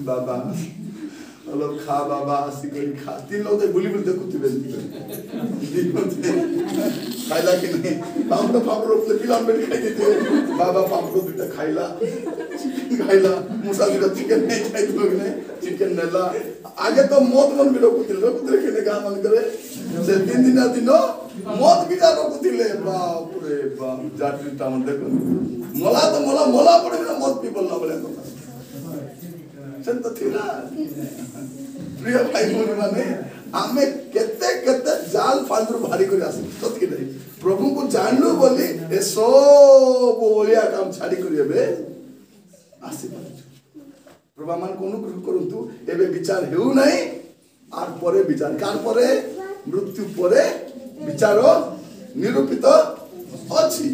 बाबा लोग खा बाबा आसी करी खा 3 लोग बुली बुली देखुथिबे खाइला कि नहीं पापड़ रोपले पिला में खाई देते बाबा पापड़ दुटा खाइला खाइला मुसा दुटा चिकन नहीं खाई लोग ने चिकन नेला आगे तो मौत मन भी रोकुतिले खेने गाँव मन करे से 3 दिन मौत भी जा रोकुतिले बाप रे बाप जाति टाउन देखो मला पड़े ना मौत भी बोलना बोले तो थिला प्रिय भाई भौणी माने आमे केते केते जाल फांदरू भारी कर आसे सत कि नहीं प्रभु को जानलु बोली ए सब ओलिया काम छाड़ी करिबे आसी प्रभु मान कोन करंतु एबे विचार हेउ नहीं आर परे विचार कार परे मृत्यु परे विचार निरूपित अछि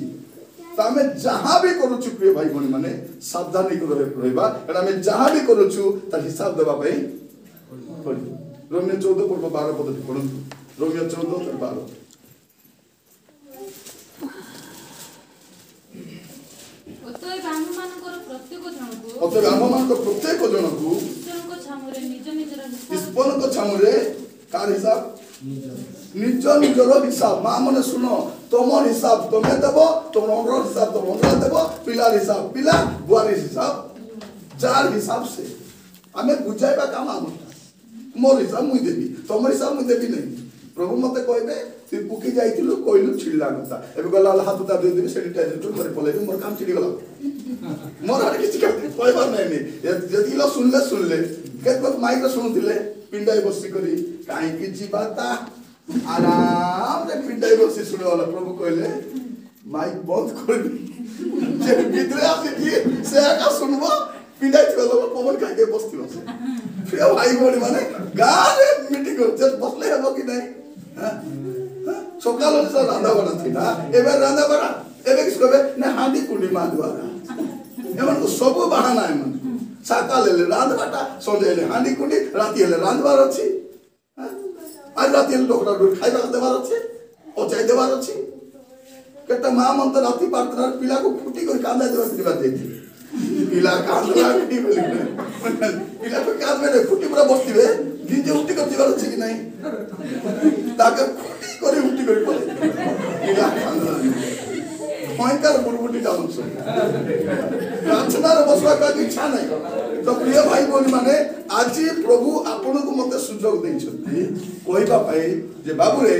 तामे जहां भी करूछु प्रिय भाई भौणी माने सावधानी कर रहबा एटा हम जहां भी करूछु तार हिसाब देबा पई रोमियो 14 पढ़ो 12 पद पढ़ंतु रोमियो 14 12 ଅତଏବ ଆମମାନଙ୍କର ପ୍ରତ୍ୟେକ ଜଣକୁ ଈଶ୍ୱରଙ୍କ ଛାମୁରେ ନିଜ ନିଜର ଈଶ୍ୱରଙ୍କ ଛାମୁରେ କାର ହିସାବ निज निजर हिसाब माँ मैंने सुनो तुम हिसाब तुम्हें देव तुम हिसाब तुम देव पिलार हिसाब पिला बुआरी हिसाब जार हिसाब से आम बुझाइबा काम आम मोर हिसाब मुई देवी तुम हिसाब मुई देवी नहीं प्रभु मत कहे तु पुकी जाइलु कहलु छिड़ला कथा एबे गला हाथ उतार दे देबे सैनिटाइजर तो करे पलेबे मोर काम छिड़ी गला मोर आर किछि कहबार नहीं जदि लो सुनले केत माइक सुनुथिले पिंडाई बसी करी काई कि जीवाता आराम रे पिंडाई बसी सुने वाला प्रभु कहले माइक बंद कर जे भीतर आसी कि से आका सुनबो पिंडाई थलो पवन खाइ के बसती बस फिर भाई बोली माने गारे मीटिंग कर जस्ट बसले हेबो कि नहीं सकाल से रांधा बड़ा थी ना एबे रांधा बड़ा एबे किस कहबे ने हांडी कुंडी मार द्वारा एमन को सब बहाना है मन सकाल ले रांधबाटा संजे ले हांडी कुंडी राती ले रांधबार अछि आज राती ले डोकरा डोर खाइबा देबार अछि ओ चाय देबार अछि केटा मां मन त राती पार्टनर पिला को फुटी कर कांदा देबार दिबा देती पिला कांदा फुटी बोली पिला को कांद में फुटी पूरा बसतिबे निजे उठी कर दिबार अछि कि नहीं ताके फुटी करे उठी कर पड़े पिला कांदा भयंकर बुरबुटी डाउन सो प्रार्थना रे बसवा का इच्छा नहीं तो प्रिय भाई बोली माने आज प्रभु आपन को मते सुजोग दैछथि कहबा पाई जे बाबू रे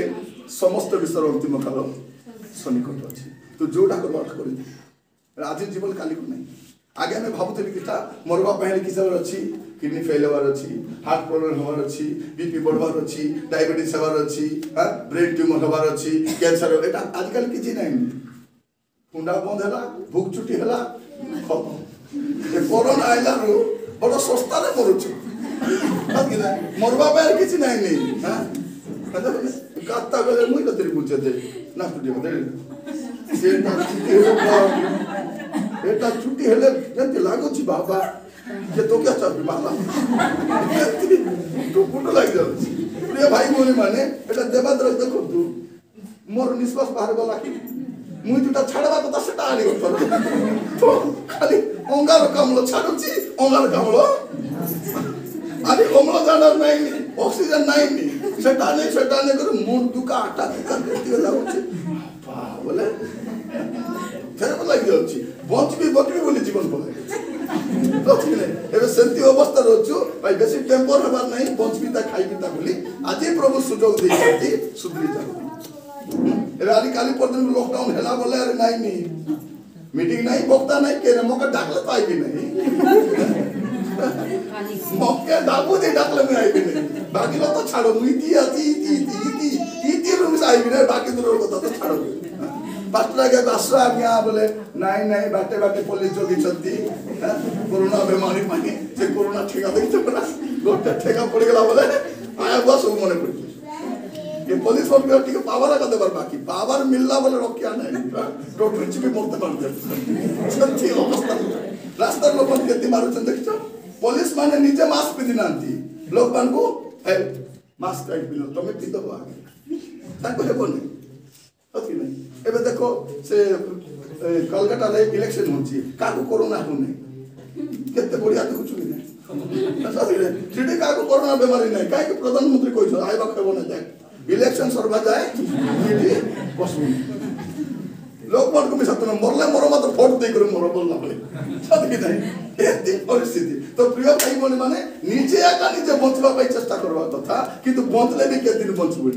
समस्त विश्वर अंतिम काल सनिकट अछि तो जोडा करबार करि आज जीवन काली को नहीं आगे में भाबुतली किता मरबा पहले किसर अछि किडनी फेल होवार अछि हार्ट प्रॉब्लम होवार अछि बीपी बढ़वार अछि डायबिटीज होवार अछि ब्रेन ट्यूमर होवार अछि कैंसर एटा आजकल किछि नहीं कुंडा बंद हैला भूख छुट्टी हैला खत्म ए कोरोना आइला रो बड़ सस्ता रे मरुछ कि ना मरबा पे किछि नहीं नहीं हां काता गले मुई लतरी पूछे दे ना छुट्टी दे एटा छुट्टी हेले जंती लागो छी बाबा जे तो क्या चाबी माला तो पुट लाग जाउ प्रिय भाई बोली माने एटा देवाद्र देखो तू मोर निश्वास बाहर गला कि मुई दुटा छाड़वा कथा सेटा आली कर तो खाली अंगार कामलो छाडुची अंगार कामलो आदि अम्ल जाना नहीं ऑक्सीजन नहीं सेटा ने कर मुंड दुका आटा दुका देती लागुची बोले फेर लग जाउची बचबी बोली जीवन बोले रथिले एबे सेंती अवस्था रहछु भाई बेसी टेम्पर हबार नहीं बचबी ता खाइबी ता बोली आज प्रभु सुजोग देछथि सुधरी जा एबे आली काली परदिन लॉकडाउन हेला बोले अरे नहीं मीटिंग नहीं बक्ता नहीं के मौका डाकले तो आइबी नहीं मौके दाबू दे डाकले में आइबी नहीं बाकी लो तो छाड़ो मुई ती रूम से आइबी नहीं बाकी दूर को तो छाड़ो पास्टर के आश्रय गया बोले नहीं बाटे बाटे पुलिस जोगी चलती कोरोना बीमारी मानी से कोरोना ठेका देख तो ना गोटे ठेका पड़ गला बोले आया बस सब मने पड़ ये पुलिस और भी ठीक पावर का देवर बाकी पावर मिलला बोले रोकिया नहीं डॉक्टर चिपी मरते पार दे सच्ची अवस्था रास्ता लोग केती मारू चंद देखो पुलिस माने नीचे मास्क पिदी नांती लोग मान को हे मास्क काट बिलो तमे पिदो आगे ताको हेबोनी अति नहीं एबे देखो से कोलकाता रे इलेक्शन होची काको कोरोना होने केते बढ़िया देखु छु नहीं सदी रे छिडी काको कोरोना बीमारी नहीं काहे के प्रधानमंत्री कोइ छ आइबा खबो न जाय इलेक्शन सरवा जाए बसबू लोक मन को मिसा मरले मोर मत भोट दे कर मोर बोलना बोले सदकी नहीं एती परिस्थिति तो प्रिय भाई बहन माने निजे आका निजे बचवा पाई चेष्टा करबा तथा किंतु बंचले भी के दिन बचबू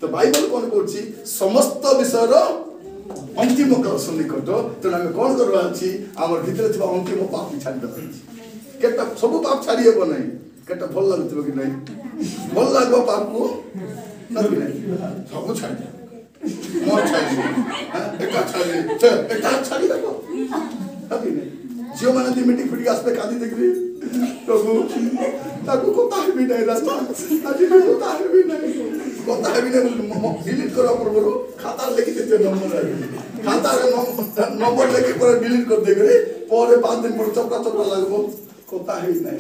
तो बाइबल कोन कहछि समस्त विषय रो अंतिम काल सन्निकट तेणु आम कौन करवा अछि आमर भितर थिबा अंतिम पाप छाड़ी दबा अछि केटा सब पाप छाड़ी हेबो नै केटा भल लागुथिबो कि नै भल लागो पाप को नबि नै सब छाड़ी दे मोर छाड़ी एका छाड़ी दबो नबि नै जियो माने ती मीटिंग फिटी आस्ते कादी देखरी प्रभु ताको कोता हेबि नै रास्ता आज भी कोता हेबि नै कोता हेबि नै डिलीट करा परबरो खाता लेखि देते नंबर खाता नंबर लेके पर डिलीट कर दे करे पर 5 दिन पर चक्का चक्का लागबो कोता हेबि नै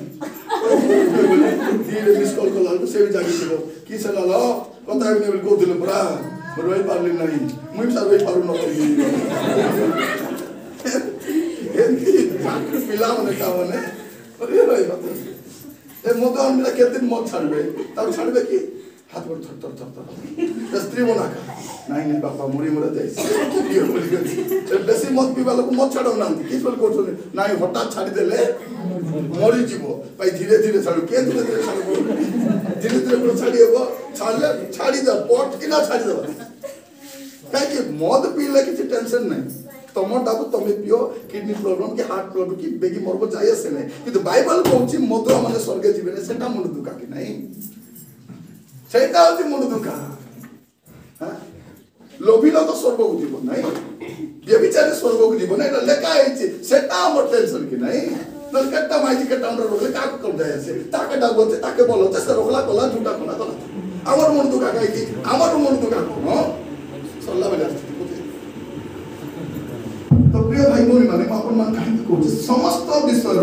धीरे मिस कॉल को लागबो से जागी छो कि से लालो कोता हेबि नै को दिलो परा रोई पारली नै मुई सब रोई पारु न पिला मने का मने अरे भाई बात ए मोदो हमरा केते दिन मत छाड़बे तब छाड़बे कि हाथ पर थर थर थर स्त्री मना का नहीं बापा मुड़ी मुड़ा जाई ये बोली गई बेसी मत पीबा लोक मत छाड़ो ना कि बोल कोठो नहीं हठात छाड़ी देले मरी जीवो भाई धीरे धीरे छाड़ो के धीरे धीरे छाड़ो धीरे धीरे को छाड़ी हेबो छाड़ले छाड़ी द पट कि ना छाड़ी दबा काहे कि मद पीले किछि टेंशन नहीं तमर दाबु तमे पियो किडनी प्रॉब्लम कि हार्ट प्रॉब्लम कि बेगी मरबो जाय आसे नै किंतु बाइबल कहउछि मधुआ माने स्वर्गे जीवे नै सेटा मन दुका कि नै सेटा होछि मन दुका हां लोभिलो तो स्वर्ग को जीव नै व्यभिचारी स्वर्ग को जीव नै लेखा आइछि सेटा हमर टेंशन कि नै तो केटा माइछि केटा हमर रोगले का कर जाय आसे ताके डागोते ताके बोलते से रोगला कोला झूठा कोला कोला हमर मन दुका काई कि हमर मन दुका कोन सल्ला बेला तो प्रिय भाई बहन माने अपन मान कहि कहू समस्त विश्वर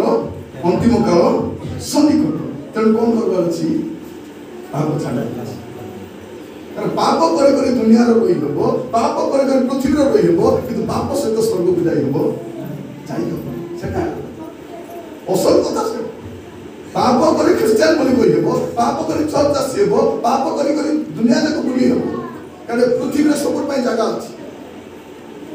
अंतिम काल सन्निकट तेणु कौन करबार अछि पाप छाड़ा कारण पाप करे करे दुनिया रो रही हबो पाप करे करे पृथ्वी रो रही हबो किंतु पाप सहित स्वर्ग को जाई हबो सेटा असल कथा से पाप करे क्रिश्चियन बोली कहि हबो पाप करे चर्च आसी हबो पाप करे करे दुनिया जाक बुली हबो कारण पृथ्वी रे सब पय जगह अछि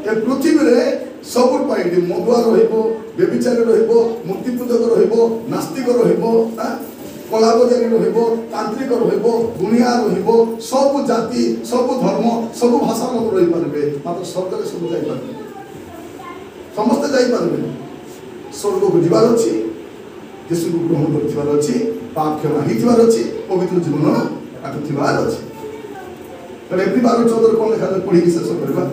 ए पृथ्वी रे सब पाई मधुआ रहिबो व्यभिचारी रहिबो मूर्ति पूजक रहिबो नास्तिक रहिबो कलाबजारी रहिबो तांत्रिक रहिबो गुणिया रहिबो सब जाति सब धर्म सब भाषा लोक रहि परबे मात्र स्वर्ग रे सब जाई परबे समस्त जाई परबे स्वर्ग को जीवार अछि यीशु को ग्रहण करथिबार अछि पाप क्षमा हिथिबार अछि पवित्र जीवन आथिबार अछि तर एवरी बार 14 कोन लेखा पढि शेष करबा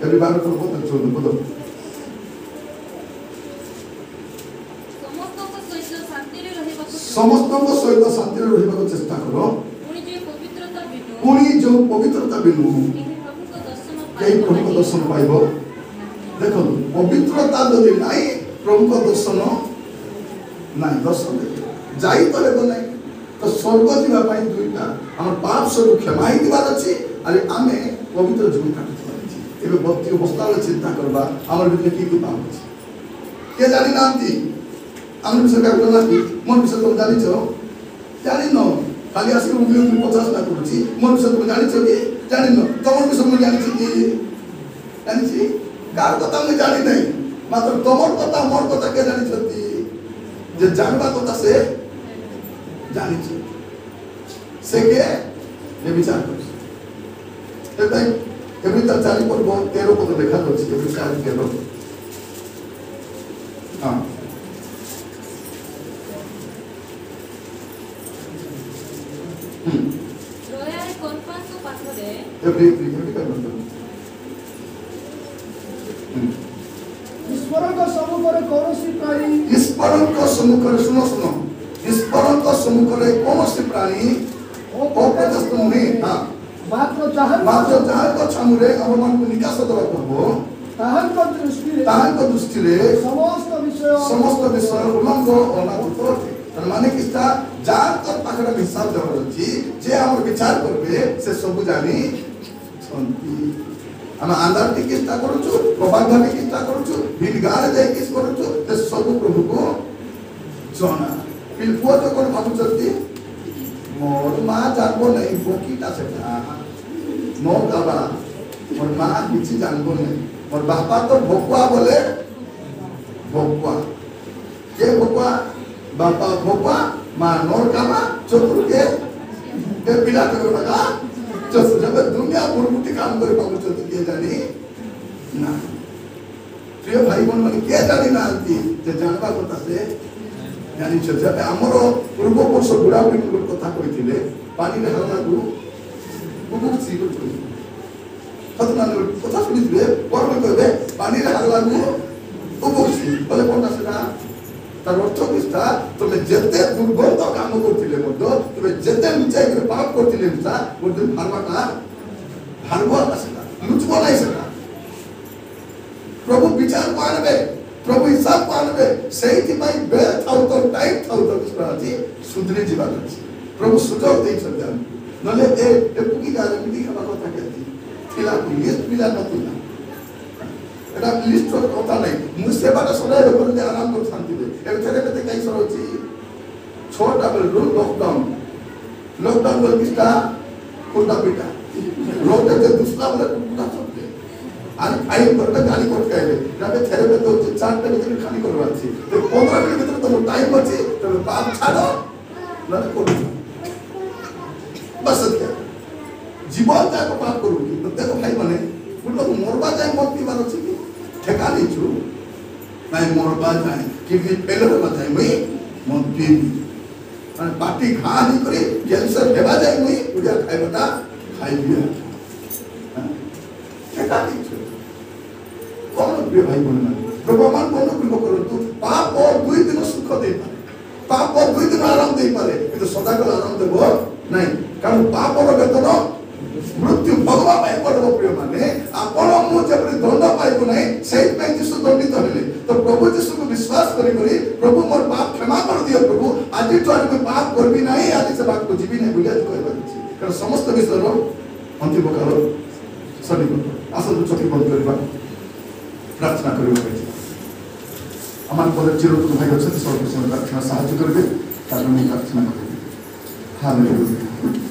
एवरी बार को 14 पद समस्त सहित शांति रहिबाक चेष्टा करो पुणी जो पवित्रता बिनु कई प्रभु को दर्शन पाइबो देखो पवित्रता जदि नाही प्रभु को दर्शन नाही दर्शन जाई तो लेबो नाही तो स्वर्ग जीवा पाई दुईटा हमर पाप सब क्षमा ही दिबार अछि अरे आमे पवित्र जीवन काटथिबार अछि एबे भक्ति अवस्था रे चिंता करबा हमर भितर की पाप अछि के जानि नांती हम विषय का बोलना कि मन विषय तुम जानी छो जानी न खाली आसी उंगली उंगली 50 लाख करछि मन विषय तुम जानी छो कि जानी न तमर विषय तुम जानी छी कि जानी छी कार कथा हम जानी नहीं मात्र तमर कथा मोर कथा के जानी छथि जे जानबा कथा से जानी छी से के ये विचार कर भाई एवरी तक जानी पर बहुत 13 को देखा तो छी के विचार केलो हां रोयार कोनपासो पाथरे एवरी करबो ईश्वर का सम्मुखरे कौनसी प्राणी ईश्वर का सम्मुखरे सुनो ईश्वर का सम्मुखरे कौनसी प्राणी अप्रत्यस्त नुहे हां मात्र जहाँ को छामुरे अवमान को निकास दवा करबो ताहां को दृष्टि रे समस्त विषय उल्लंघ अनाहुत माने किस्ता जान कर पाखरा हिसाब देवर अछि जे हमर विचार करबे से सब जानी छंती हम आंधार की किस्ता करू छु प्रभाग की किस्ता करू छु बिलगार जाय किस करू छु ते सब प्रभु को जाना फिर पुआ तो कोन भाबु चलती मोर मां जानबो नहीं बोकीटा सेटा ମୋ ବାବା मोर माँ किसी जानबो नहीं मोर बापा तो भोकुआ बोले भोकुआ के भोकुआ बापा भोकुआ माँ नोर कामा चतुर के पिला तो लगा चतुर जब दुनिया मुर्मुटी काम करे बाबू चतुर के जानी ना प्रिय भाई बहन माने के जानी ना आंती जे जानबा कथा से जानी छ जब हमरो पूर्व पुरुष बुढ़ा बुढ़ी कथा कहिथिले पानी रे हला गु बहुत सी कथा कथा शुनिथिले परमे कहबे पानी रे हला गु उपसी बोले कोनटा सेटा तार अर्थ किछटा तमे जेते दुर्गंध काम करथिले मध्य तमे जेते निचाई करे पाप करथिले ता मध्य भारवाटा भारवा सेटा लुचबो नाही सेटा प्रभु विचार पानबे प्रभु हिसाब पानबे सेहिति पई बे थाउ तो टाइम थाउ तो किछराजी सुधरे जीवा अछि प्रभु सुजोग देइ छथि नले ए पुकी गाले मिटी का कथा कहती थिला लिस्ट मिला नथिला एटा लिस्ट रो कथा नै मु सेवाटा सदाय करले आराम कर शांति दे ए थरे कते काई सरोची छोटा बेल रो लॉकडाउन बोल किसका कुंडा पिटा लोग ते दूसरा बोले कुंडा चलते आणि आई करते गाली कोट कहले जबे थरे में तो 4 मिनट भीतर खाली करवा छी तो 15 मिनट भीतर तो टाइम अछि तो पाप छाड़ो न कोड बस क्या जीवन जाक पाप करू की देखो भाई माने पुलो मोरबा जाय मत पीबार अछि की ठेका नै छु नाही मोरबा जाय कि पेलो बताय मई मत पीबी आणि पाटी खा नहीं करे कैंसर हेबा जाय मई उडिया खाइबटा खाइ दिया ठेका नै छु कोन प्रिय भाई बोलना प्रभु मान कोन कृपा करतु पाप और 2 दिन सुख दे पारे पाप और 2 दिन आराम दे पारे किंतु सदा काल आराम देबो नहीं कारण पाप और वेतन मृत्यु भगवा पाई पड़बो प्रिय माने आपण मु जेपरि दंड पाइबो नहीं सेहि पे यीशु दंडित हेले तो प्रभु यीशु को विश्वास करी प्रभु मोर पाप क्षमा कर दियो प्रभु आज तो आज मैं पाप करबी नहीं आज से बात को जीवी नहीं बुझा कहबा छी कारण समस्त विषय रो अंतिम काल सदी आशा तो चकी बंद करबा प्रार्थना करियो আমার পরে চিরন্তন ভাই হচ্ছেন সর্বসময় প্রার্থনা সাহায্য করবে তার জন্য প্রার্থনা করবে হালেলুয়া।